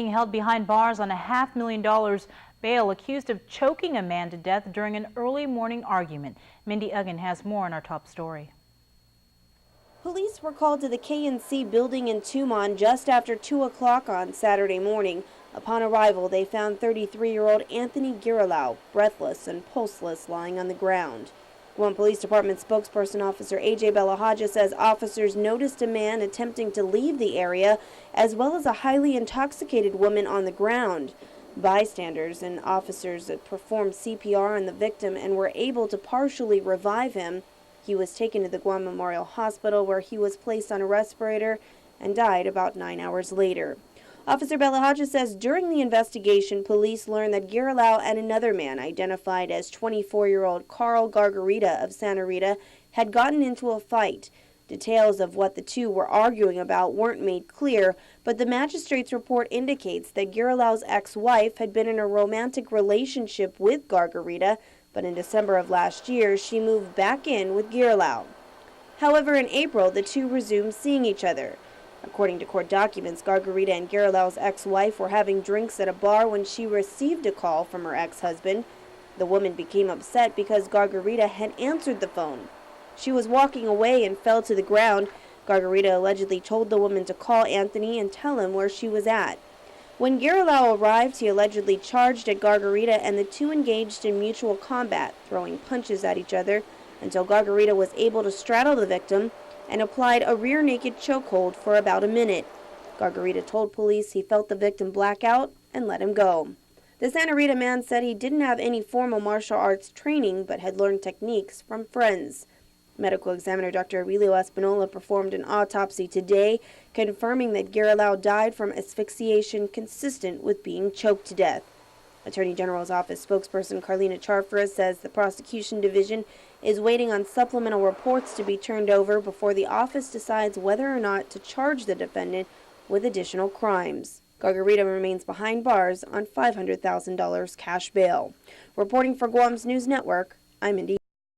Being held behind bars on a $500,000 bail, accused of choking a man to death during an early morning argument. Mindy Uggan has more in our top story. Police were called to the KNC building in Tumon just after 2 o'clock on Saturday morning. Upon arrival, they found 33-year-old Anthony Girilau, breathless and pulseless, lying on the ground. Guam Police Department spokesperson Officer AJ Belahaja says officers noticed a man attempting to leave the area, as well as a highly intoxicated woman on the ground. Bystanders and officers performed CPR on the victim and were able to partially revive him. He was taken to the Guam Memorial Hospital, where he was placed on a respirator and died about 9 hours later. Officer Belahaja says during the investigation, police learned that Girilau and another man, identified as 24-year-old Carl Gargarita of Santa Rita, had gotten into a fight. Details of what the two were arguing about weren't made clear, but the magistrate's report indicates that Girilau's ex-wife had been in a romantic relationship with Gargarita, but in December of last year, she moved back in with Girilau. However, in April, the two resumed seeing each other. According to court documents, Gargarita and Girilau's ex-wife were having drinks at a bar when she received a call from her ex-husband. The woman became upset because Gargarita had answered the phone. She was walking away and fell to the ground. Gargarita allegedly told the woman to call Anthony and tell him where she was at. When Girilau arrived, he allegedly charged at Gargarita, and the two engaged in mutual combat, throwing punches at each other until Gargarita was able to straddle the victim and applied a rear naked chokehold for about a minute. Gargarita told police he felt the victim black out and let him go. The Santa Rita man said he didn't have any formal martial arts training but had learned techniques from friends. Medical examiner Dr. Aurelio Espinola performed an autopsy today, confirming that Girilau died from asphyxiation consistent with being choked to death. Attorney General's office spokesperson Carlina Charfra says the prosecution division is waiting on supplemental reports to be turned over before the office decides whether or not to charge the defendant with additional crimes. Gargarita remains behind bars on $500,000 cash bail. Reporting for Guam's News Network, I'm Mindy